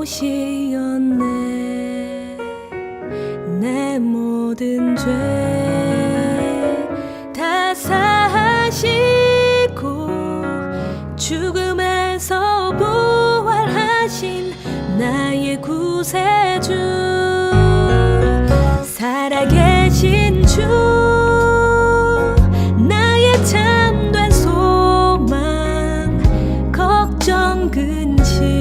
도우시었네. 내 모든 죄 다 사하시고 죽음에서 부활하신 나의 구세주, 살아계신 주, 나의 참된 소망, 걱정 근심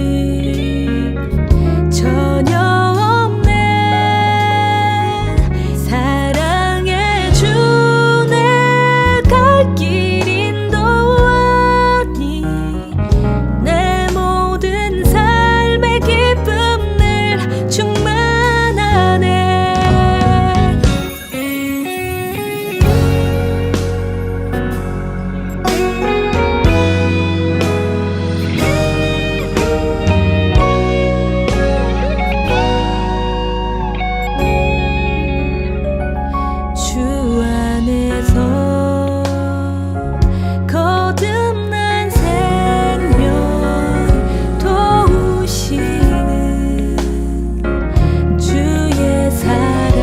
전혀 없네. 사랑해 주, 내 갈 길 인도하니 내 모든 삶의 기쁨 늘 충만하네. 주 안에서 거듭난 생명 도우시는 주의 사랑,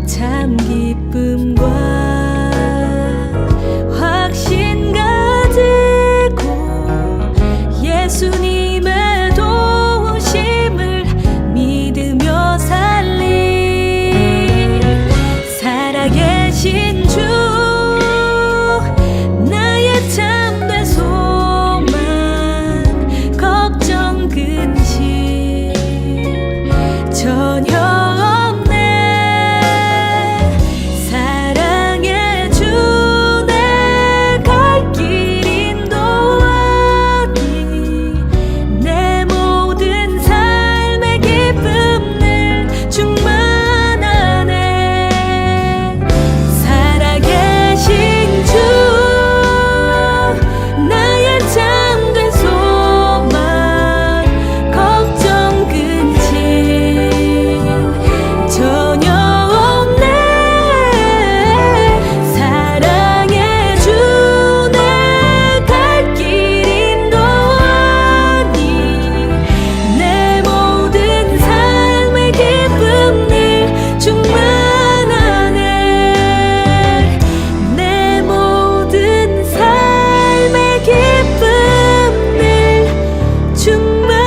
참 기쁨과 확신 가지고 예수님의 도우심을 믿으며 살리. 살아계신 주, 나의 참된 소망, 걱정 근심 전혀 없네. 사랑해 주, 내 갈 길 인도하니 내 모든 삶의 기쁨 늘 충만하네. 살아계신 주, 나의 참된 소망, 걱정 근심 전혀 없네. 사랑해 주, 내 갈 길 인도하니 내 모든 삶의 기쁨 늘 충만하네. 내 모든 삶의 기쁨 늘 충만하네.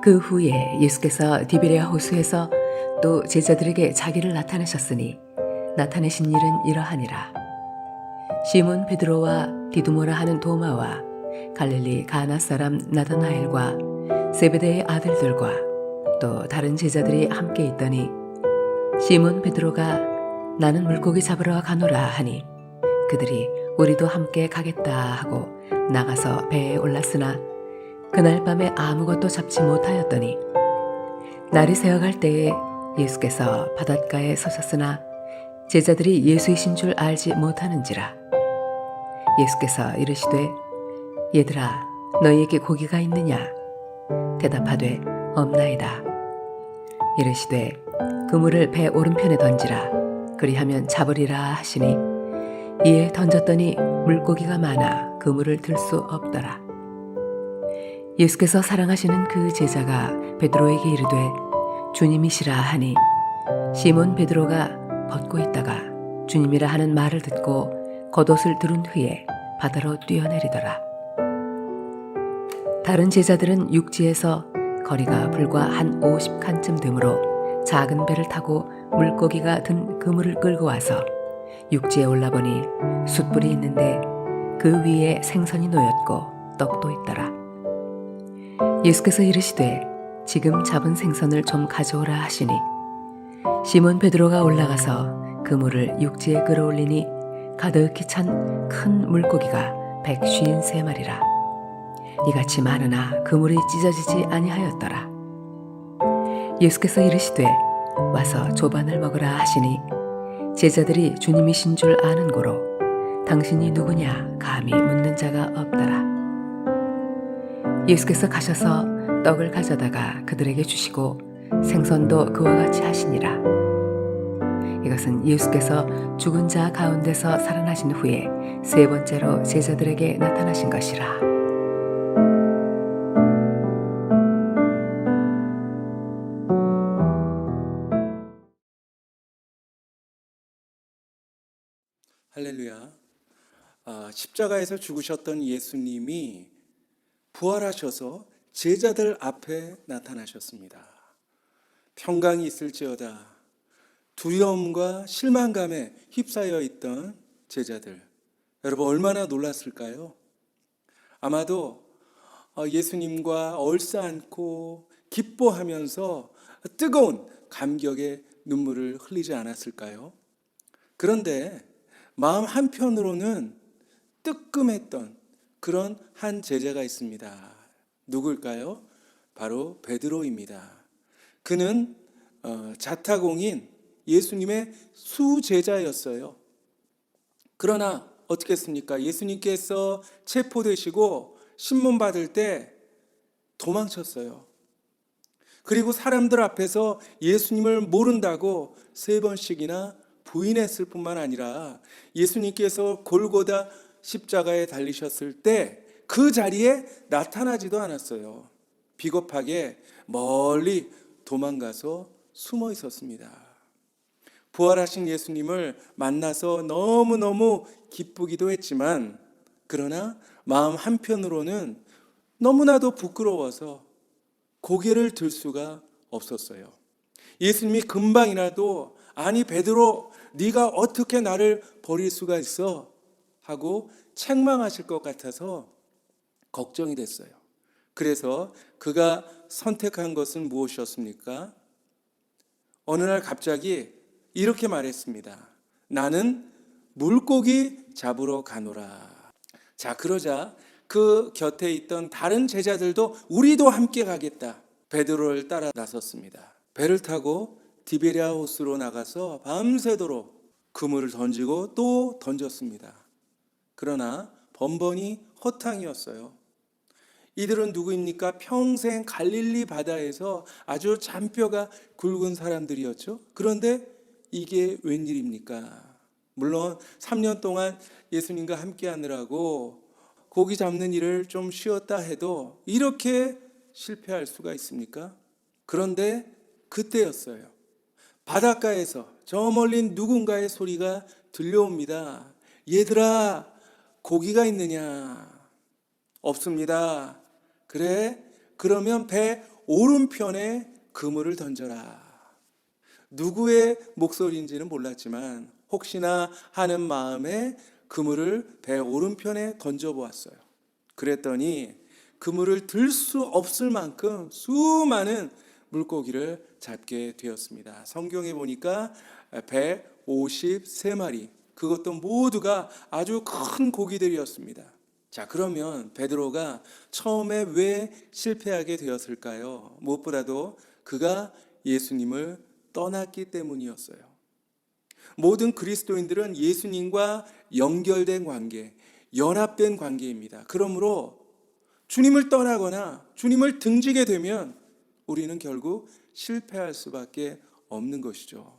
그 후에 예수께서 디베랴 호수에서 또 제자들에게 자기를 나타내셨으니 나타내신 일은 이러하니라. 시몬 베드로와 디두모라 하는 도마와 갈릴리 가나 사람 나다나엘과 세베대의 아들들과 또 다른 제자들이 함께 있더니 시몬 베드로가 나는 물고기 잡으러 가노라 하니 그들이 우리도 함께 가겠다 하고 나가서 배에 올랐으나 그날 밤에 아무것도 잡지 못하였더니 날이 새어갈 때에 예수께서 바닷가에 서셨으나 제자들이 예수이신 줄 알지 못하는지라. 예수께서 이르시되 얘들아 너희에게 고기가 있느냐? 대답하되 없나이다. 이르시되 그물을 배 오른편에 던지라. 그리하면 잡으리라 하시니 이에 던졌더니 물고기가 많아 그물을 들 수 없더라. 예수께서 사랑하시는 그 제자가 베드로에게 이르되 주님이시라 하니 시몬 베드로가 벗고 있다가 주님이라 하는 말을 듣고 겉옷을 두른 후에 바다로 뛰어내리더라. 다른 제자들은 육지에서 거리가 불과 한 50칸쯤 되므로 작은 배를 타고 물고기가 든 그물을 끌고 와서 육지에 올라보니 숯불이 있는데 그 위에 생선이 놓였고 떡도 있더라. 예수께서 이르시되 지금 잡은 생선을 좀 가져오라 하시니 시몬 베드로가 올라가서 그물을 육지에 끌어올리니 가득히 찬 큰 물고기가 153마리라. 이같이 많으나 그물이 찢어지지 아니하였더라. 예수께서 이르시되 와서 조반을 먹으라 하시니 제자들이 주님이신 줄 아는 고로 당신이 누구냐 감히 묻는 자가 없더라. 예수께서 가셔서 떡을 가져다가 그들에게 주시고 생선도 그와 같이 하시니라. 이것은 예수께서 죽은 자 가운데서 살아나신 후에 세 번째로 제자들에게 나타나신 것이라. 할렐루야. 십자가에서 죽으셨던 예수님이 부활하셔서 제자들 앞에 나타나셨습니다. 평강이 있을지어다 두려움과 실망감에 휩싸여 있던 제자들, 여러분 얼마나 놀랐을까요? 아마도 예수님과 얼싸안고 기뻐하면서 뜨거운 감격의 눈물을 흘리지 않았을까요? 그런데 마음 한편으로는 뜨끔했던 그런 한 제자가 있습니다. 누굴까요? 바로 베드로입니다. 그는 자타공인 예수님의 수제자였어요. 그러나 어떻게 했습니까? 예수님께서 체포되시고 신문받을 때 도망쳤어요. 그리고 사람들 앞에서 예수님을 모른다고 3번씩이나 부인했을 뿐만 아니라 예수님께서 골고다 십자가에 달리셨을 때 그 자리에 나타나지도 않았어요. 비겁하게 멀리 도망가서 숨어 있었습니다. 부활하신 예수님을 만나서 너무너무 기쁘기도 했지만, 그러나 마음 한편으로는 너무나도 부끄러워서 고개를 들 수가 없었어요. 예수님이 금방이라도 아니 베드로 네가 어떻게 나를 버릴 수가 있어? 하고 책망하실 것 같아서 걱정이 됐어요. 그래서 그가 선택한 것은 무엇이었습니까? 어느 날 갑자기 이렇게 말했습니다. 나는 물고기 잡으러 가노라. 자, 그러자 그 곁에 있던 다른 제자들도 우리도 함께 가겠다. 베드로를 따라 나섰습니다. 배를 타고 디베랴 호수로 나가서 밤새도록 그물을 던지고 또 던졌습니다. 그러나 번번이 허탕이었어요. 이들은 누구입니까? 평생 갈릴리 바다에서 아주 잔뼈가 굵은 사람들이었죠. 그런데 이게 웬일입니까? 물론 3년 동안 예수님과 함께 하느라고 고기 잡는 일을 좀 쉬었다 해도 이렇게 실패할 수가 있습니까? 그런데 그때였어요. 바닷가에서 저 멀리 누군가의 소리가 들려옵니다. 얘들아, 고기가 있느냐? 없습니다. 그래? 그러면 배 오른편에 그물을 던져라. 누구의 목소리인지는 몰랐지만 혹시나 하는 마음에 그물을 배 오른편에 던져보았어요. 그랬더니 그물을 들 수 없을 만큼 수많은 물고기를 잡게 되었습니다. 성경에 보니까 153마리, 그것도 모두가 아주 큰 고기들이었습니다. 자, 그러면 베드로가 처음에 왜 실패하게 되었을까요? 무엇보다도 그가 예수님을 떠났기 때문이었어요. 모든 그리스도인들은 예수님과 연결된 관계, 연합된 관계입니다. 그러므로 주님을 떠나거나 주님을 등지게 되면 우리는 결국 실패할 수밖에 없는 것이죠.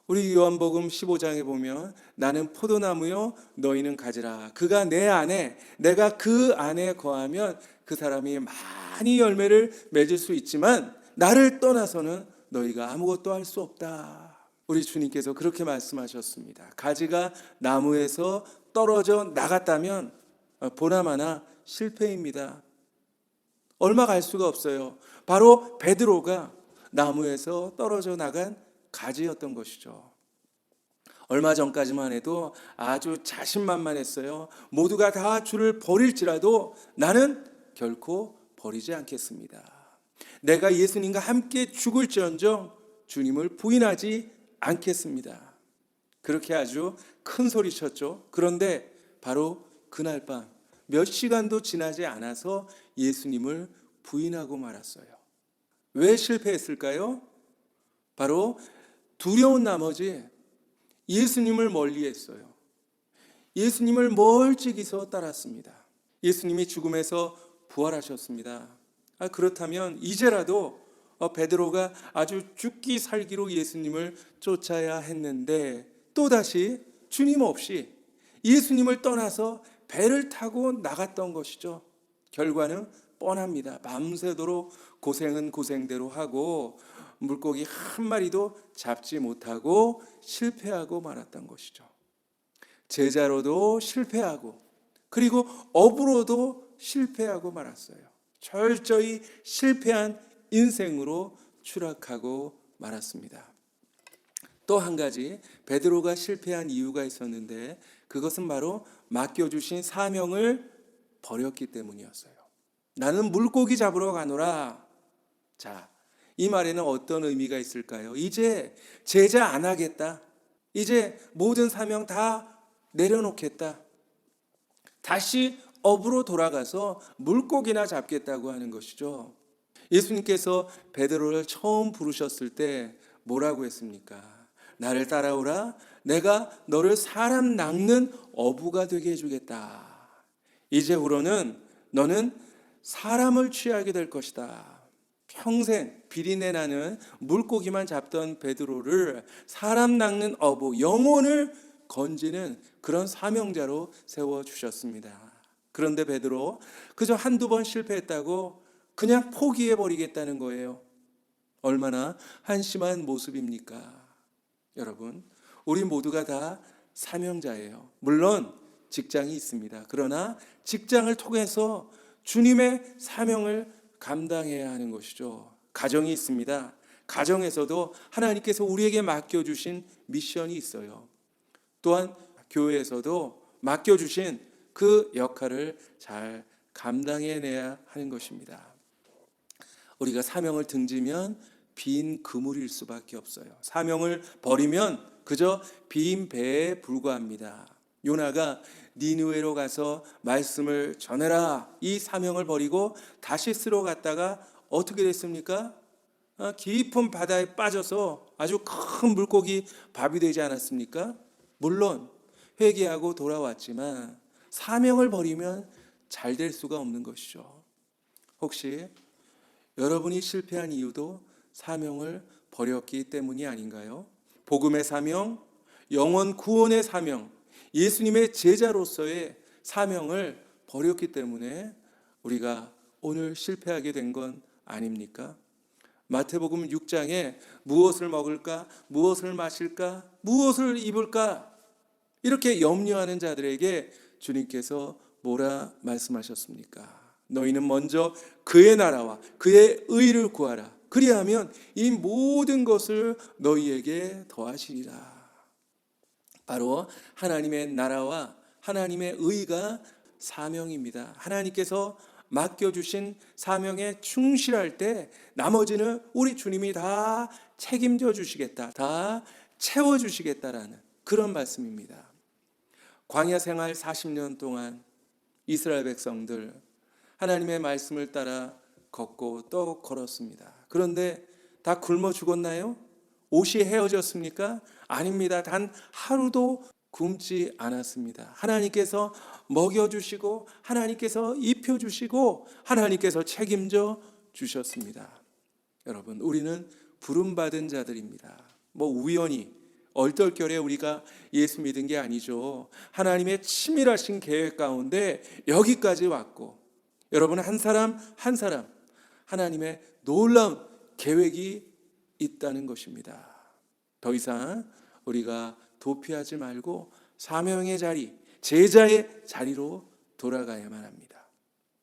우리 요한복음 15장에 보면 나는 포도나무요 너희는 가지라. 그가 내 안에 내가 그 안에 거하면 그 사람이 많이 열매를 맺을 수 있지만 나를 떠나서는 너희가 아무것도 할 수 없다. 우리 주님께서 그렇게 말씀하셨습니다. 가지가 나무에서 떨어져 나갔다면 보나마나 실패입니다. 얼마 갈 수가 없어요. 바로 베드로가 나무에서 떨어져 나간 가지였던 것이죠. 얼마 전까지만 해도 아주 자신만만했어요. 모두가 다 주를 버릴지라도 나는 결코 버리지 않겠습니다. 내가 예수님과 함께 죽을지언정 주님을 부인하지 않겠습니다. 그렇게 아주 큰 소리 쳤죠. 그런데 바로 그날 밤 몇 시간도 지나지 않아서 예수님을 부인하고 말았어요. 왜 실패했을까요? 바로 두려운 나머지 예수님을 멀리했어요. 예수님을 멀찍이서 따랐습니다. 예수님이 죽음에서 부활하셨습니다. 그렇다면 이제라도 베드로가 아주 죽기 살기로 예수님을 쫓아야 했는데 또다시 주님 없이 예수님을 떠나서 배를 타고 나갔던 것이죠. 결과는 뻔합니다. 밤새도록 고생은 고생대로 하고 물고기 한 마리도 잡지 못하고 실패하고 말았던 것이죠. 제자로도 실패하고 그리고 업으로도 실패하고 말았어요. 철저히 실패한 인생으로 추락하고 말았습니다. 또 한 가지 베드로가 실패한 이유가 있었는데 그것은 바로 맡겨주신 사명을 버렸기 때문이었어요. 나는 물고기 잡으러 가노라. 자, 이 말에는 어떤 의미가 있을까요? 이제 제자 안 하겠다. 이제 모든 사명 다 내려놓겠다. 다시 업으로 돌아가서 물고기나 잡겠다고 하는 것이죠. 예수님께서 베드로를 처음 부르셨을 때 뭐라고 했습니까? 나를 따라오라. 내가 너를 사람 낚는 어부가 되게 해주겠다. 이제후로는 너는 사람을 취하게 될 것이다. 평생 비린내 나는 물고기만 잡던 베드로를 사람 낚는 어부, 영혼을 건지는 그런 사명자로 세워주셨습니다. 그런데 베드로 그저 한두 번 실패했다고 그냥 포기해버리겠다는 거예요. 얼마나 한심한 모습입니까? 여러분, 우리 모두가 다 사명자예요. 물론 직장이 있습니다. 그러나 직장을 통해서 주님의 사명을 감당해야 하는 것이죠. 가정이 있습니다. 가정에서도 하나님께서 우리에게 맡겨주신 미션이 있어요. 또한 교회에서도 맡겨주신 그 역할을 잘 감당해내야 하는 것입니다. 우리가 사명을 등지면 빈 그물일 수밖에 없어요. 사명을 버리면 그저 빈 배에 불과합니다. 요나가 니느웨로 가서 말씀을 전해라. 이 사명을 버리고 다시스로 갔다가 어떻게 됐습니까? 깊은 바다에 빠져서 아주 큰 물고기 밥이 되지 않았습니까? 물론 회개하고 돌아왔지만 사명을 버리면 잘 될 수가 없는 것이죠. 혹시 여러분이 실패한 이유도 사명을 버렸기 때문이 아닌가요? 복음의 사명, 영혼 구원의 사명, 예수님의 제자로서의 사명을 버렸기 때문에 우리가 오늘 실패하게 된 건 아닙니까? 마태복음 6장에 무엇을 먹을까, 무엇을 마실까, 무엇을 입을까 이렇게 염려하는 자들에게 주님께서 뭐라 말씀하셨습니까? 너희는 먼저 그의 나라와 그의 의를 구하라. 그리하면 이 모든 것을 너희에게 더하시리라. 바로 하나님의 나라와 하나님의 의가 사명입니다. 하나님께서 맡겨주신 사명에 충실할 때 나머지는 우리 주님이 다 책임져 주시겠다, 다 채워주시겠다라는 그런 말씀입니다. 광야 생활 40년 동안 이스라엘 백성들 하나님의 말씀을 따라 걷고 또 걸었습니다. 그런데 다 굶어 죽었나요? 옷이 헤어졌습니까? 아닙니다. 단 하루도 굶지 않았습니다. 하나님께서 먹여주시고 하나님께서 입혀주시고 하나님께서 책임져 주셨습니다. 여러분, 우리는 부름받은 자들입니다. 우연히 얼떨결에 우리가 예수 믿은 게 아니죠. 하나님의 치밀하신 계획 가운데 여기까지 왔고 여러분 한 사람 한 사람 하나님의 놀라운 계획이 있다는 것입니다. 더 이상 우리가 도피하지 말고 사명의 자리, 제자의 자리로 돌아가야만 합니다.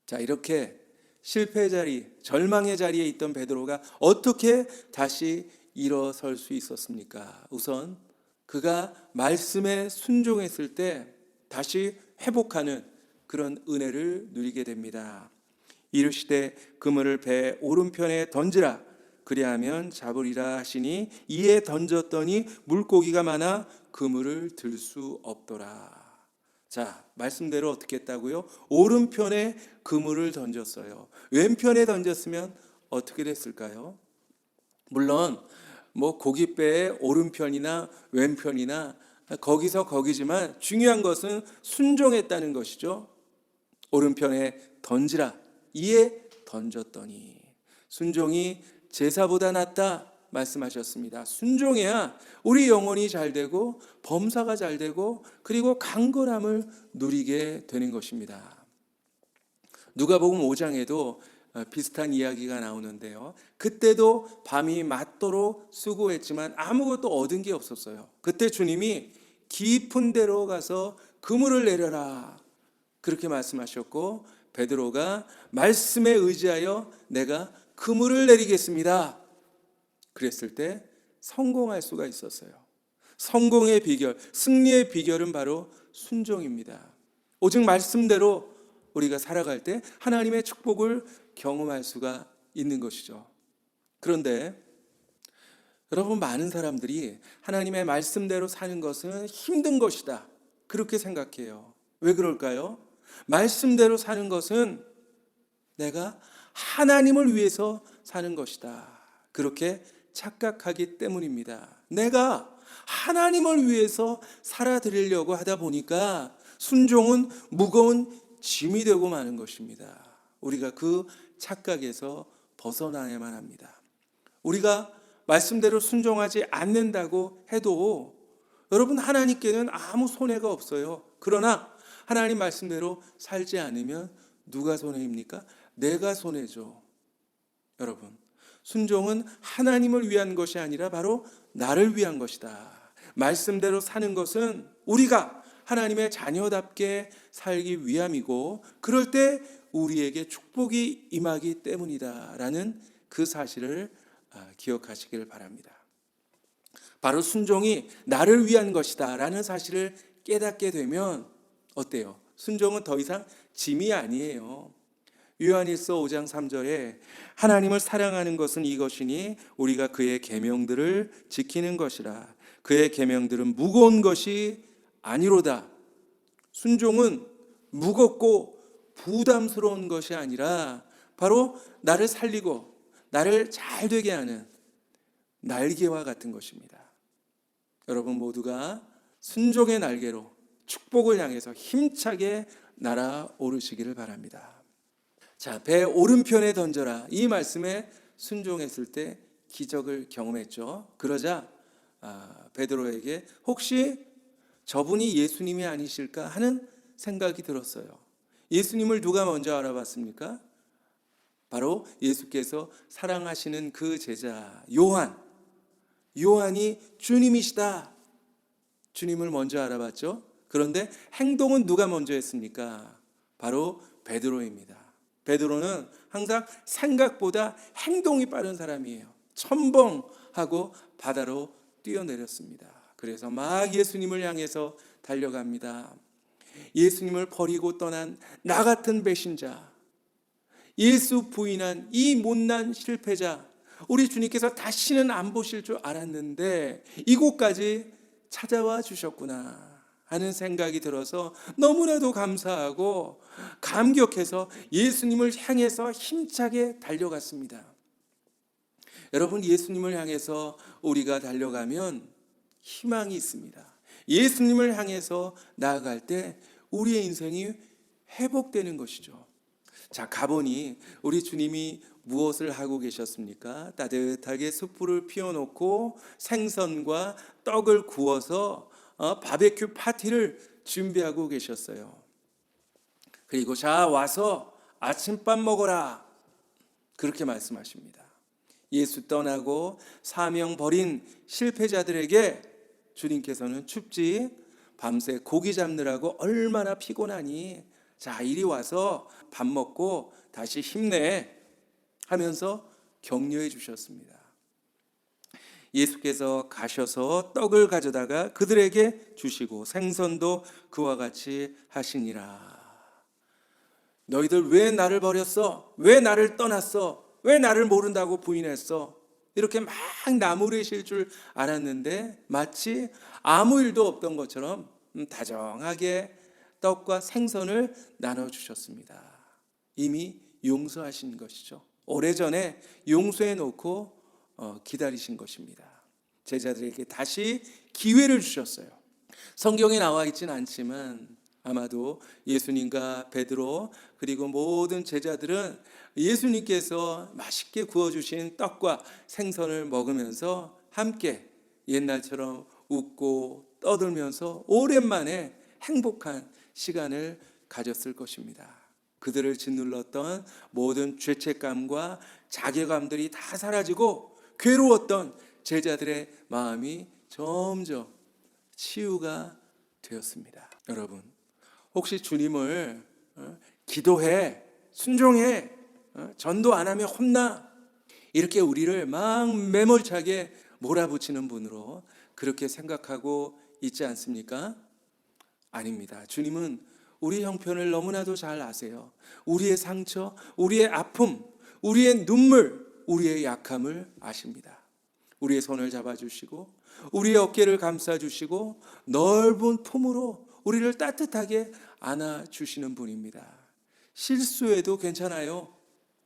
자, 이렇게 실패의 자리, 절망의 자리에 있던 베드로가 어떻게 다시 일어설 수 있었습니까? 우선 그가 말씀에 순종했을 때 다시 회복하는 그런 은혜를 누리게 됩니다. 이르시되 그물을 배 오른편에 던지라. 그리하면 잡으리라 하시니 이에 던졌더니 물고기가 많아 그물을 들 수 없더라. 자, 말씀대로 어떻게 했다고요? 오른편에 그물을 던졌어요. 왼편에 던졌으면 어떻게 됐을까요? 물론 고깃배의 오른편이나 왼편이나 거기서 거기지만 중요한 것은 순종했다는 것이죠. 오른편에 던지라. 이에 던졌더니 순종이 제사보다 낫다 말씀하셨습니다. 순종해야 우리 영혼이 잘 되고 범사가 잘 되고 그리고 강건함을 누리게 되는 것입니다. 누가복음 5장에도 비슷한 이야기가 나오는데요. 그때도 밤이 맞도록 수고했지만 아무것도 얻은 게 없었어요. 그때 주님이 깊은 데로 가서 그물을 내려라 그렇게 말씀하셨고, 베드로가 말씀에 의지하여 내가 그물을 내리겠습니다 그랬을 때 성공할 수가 있었어요. 성공의 비결, 승리의 비결은 바로 순종입니다. 오직 말씀대로 우리가 살아갈 때 하나님의 축복을 경험할 수가 있는 것이죠. 그런데 여러분, 많은 사람들이 하나님의 말씀대로 사는 것은 힘든 것이다 그렇게 생각해요. 왜 그럴까요? 말씀대로 사는 것은 내가 하나님을 위해서 사는 것이다 그렇게 착각하기 때문입니다. 내가 하나님을 위해서 살아드리려고 하다 보니까 순종은 무거운 짐이 되고 마는 것입니다. 우리가 그 착각에서 벗어나야만 합니다. 우리가 말씀대로 순종하지 않는다고 해도 여러분, 하나님께는 아무 손해가 없어요. 그러나 하나님 말씀대로 살지 않으면 누가 손해입니까? 내가 손해죠. 여러분, 순종은 하나님을 위한 것이 아니라 바로 나를 위한 것이다. 말씀대로 사는 것은 우리가 하나님의 자녀답게 살기 위함이고, 그럴 때 우리에게 축복이 임하기 때문이다라는 그 사실을 기억하시길 바랍니다. 바로 순종이 나를 위한 것이다 라는 사실을 깨닫게 되면 어때요? 순종은 더 이상 짐이 아니에요. 요한일서 5장 3절에 하나님을 사랑하는 것은 이것이니 우리가 그의 계명들을 지키는 것이라. 그의 계명들은 무거운 것이 아니로다. 순종은 무겁고 부담스러운 것이 아니라 바로 나를 살리고 나를 잘 되게 하는 날개와 같은 것입니다. 여러분 모두가 순종의 날개로 축복을 향해서 힘차게 날아오르시기를 바랍니다. 자, 배 오른편에 던져라. 이 말씀에 순종했을 때 기적을 경험했죠. 그러자 베드로에게 혹시 저분이 예수님이 아니실까 하는 생각이 들었어요. 예수님을 누가 먼저 알아봤습니까? 바로 예수께서 사랑하시는 그 제자 요한이 주님이시다. 주님을 먼저 알아봤죠. 그런데 행동은 누가 먼저 했습니까? 바로 베드로입니다. 베드로는 항상 생각보다 행동이 빠른 사람이에요. 첨벙하고 바다로 뛰어내렸습니다. 그래서 막 예수님을 향해서 달려갑니다. 예수님을 버리고 떠난 나 같은 배신자, 예수 부인한 이 못난 실패자, 우리 주님께서 다시는 안 보실 줄 알았는데 이곳까지 찾아와 주셨구나 하는 생각이 들어서 너무나도 감사하고 감격해서 예수님을 향해서 힘차게 달려갔습니다. 여러분, 예수님을 향해서 우리가 달려가면 희망이 있습니다. 예수님을 향해서 나아갈 때 우리의 인생이 회복되는 것이죠. 자, 가보니 우리 주님이 무엇을 하고 계셨습니까? 따뜻하게 숯불을 피워놓고 생선과 떡을 구워서 바베큐 파티를 준비하고 계셨어요. 그리고 자, 와서 아침밥 먹어라 그렇게 말씀하십니다. 예수 떠나고 사명 버린 실패자들에게 주님께서는 춥지, 밤새 고기 잡느라고 얼마나 피곤하니, 자, 이리 와서 밥 먹고 다시 힘내 하면서 격려해 주셨습니다. 예수께서 가셔서 떡을 가져다가 그들에게 주시고 생선도 그와 같이 하시니라. 너희들 왜 나를 버렸어? 왜 나를 떠났어? 왜 나를 모른다고 부인했어? 이렇게 막 나무래실 줄 알았는데 마치 아무 일도 없던 것처럼 다정하게 떡과 생선을 나눠주셨습니다. 이미 용서하신 것이죠. 오래전에 용서해 놓고 기다리신 것입니다. 제자들에게 다시 기회를 주셨어요. 성경에 나와 있진 않지만 아마도 예수님과 베드로 그리고 모든 제자들은 예수님께서 맛있게 구워주신 떡과 생선을 먹으면서 함께 옛날처럼 웃고 떠들면서 오랜만에 행복한 시간을 가졌을 것입니다. 그들을 짓눌렀던 모든 죄책감과 자괴감들이 다 사라지고 괴로웠던 제자들의 마음이 점점 치유가 되었습니다. 여러분, 혹시 주님을 기도해, 순종해, 전도 안 하면 혼나, 이렇게 우리를 막 매몰차게 몰아붙이는 분으로 그렇게 생각하고 있지 않습니까? 아닙니다. 주님은 우리 형편을 너무나도 잘 아세요. 우리의 상처, 우리의 아픔, 우리의 눈물, 우리의 약함을 아십니다. 우리의 손을 잡아주시고 우리의 어깨를 감싸주시고 넓은 품으로 우리를 따뜻하게 안아주시는 분입니다. 실수해도 괜찮아요.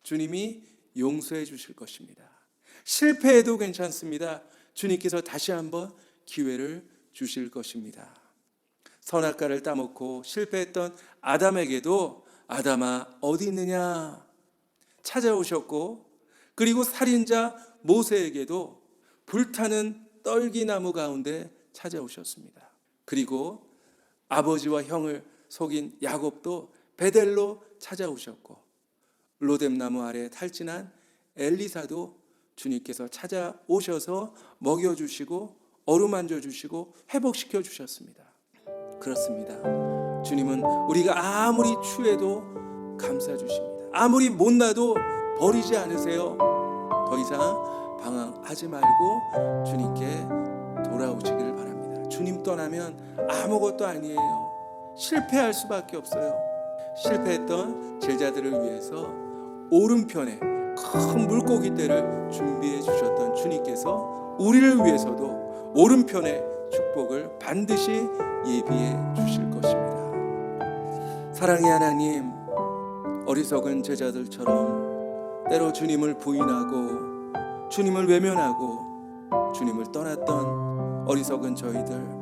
주님이 용서해 주실 것입니다. 실패해도 괜찮습니다. 주님께서 다시 한번 기회를 주실 것입니다. 선악과를 따먹고 실패했던 아담에게도 아담아 어디 있느냐 찾아오셨고, 그리고 살인자 모세에게도 불타는 떨기나무 가운데 찾아오셨습니다. 그리고 아버지와 형을 속인 야곱도 베델로 찾아오셨고, 로뎀나무 아래 탈진한 엘리사도 주님께서 찾아오셔서 먹여주시고 어루만져 주시고 회복시켜 주셨습니다. 그렇습니다. 주님은 우리가 아무리 추해도 감싸주십니다. 아무리 못나도 버리지 않으세요. 더 이상 방황하지 말고 주님께 돌아오시기를 바랍니다. 주님 떠나면 아무것도 아니에요. 실패할 수밖에 없어요. 실패했던 제자들을 위해서 오른편에 큰 물고기 떼를 준비해 주셨던 주님께서 우리를 위해서도 오른편의 축복을 반드시 예비해 주실 것입니다. 사랑의 하나님, 어리석은 제자들처럼 때로 주님을 부인하고 주님을 외면하고 주님을 떠났던 어리석은 저희들,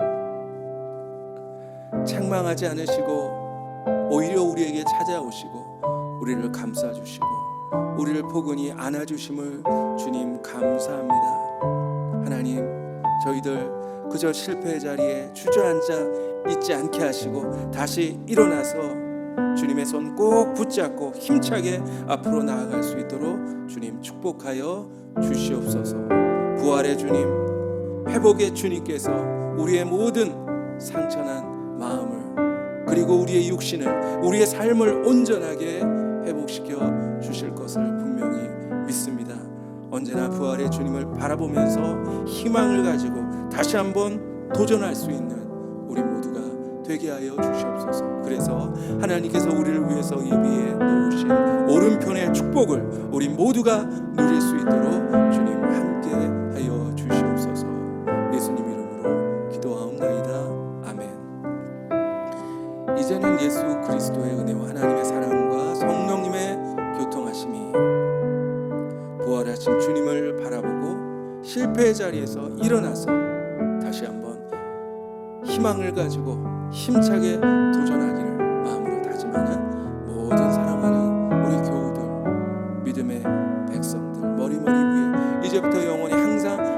책망하지 않으시고 오히려 우리에게 찾아오시고 우리를 감싸주시고 우리를 포근히 안아주심을 주님 감사합니다. 하나님, 저희들 그저 실패의 자리에 주저앉아 있지 않게 하시고 다시 일어나서 주님의 손 꼭 붙잡고 힘차게 앞으로 나아갈 수 있도록 주님 축복하여 주시옵소서. 부활의 주님, 회복의 주님께서 우리의 모든 상처난 마음을 그리고 우리의 육신을, 우리의 삶을 온전하게 회복시켜 주실 것을 분명히 믿습니다. 언제나 부활의 주님을 바라보면서 희망을 가지고 다시 한번 도전할 수 있는 우리 모두가 되게 하여 주시옵소서. 그래서 하나님께서 우리를 위해서 예비해 놓으신 오른편의 축복을 우리 모두가 누릴 수 있도록 주님 함께 하여 주시옵소서. 예수님 이름으로 기도하옵나이다. 아멘. 이제는 예수 그리스도의 은혜와 하나님의 사랑과 성령님의 교통하심이 부활하신 주님을 바라보고 실패의 자리에서 일어나서 다시 한번 희망을 가지고 힘차게 도전하기를 마음으로 다짐하는 모든 사랑하는 우리 교우들, 믿음의 백성들 머리머리 위에 이제부터 영원히 항상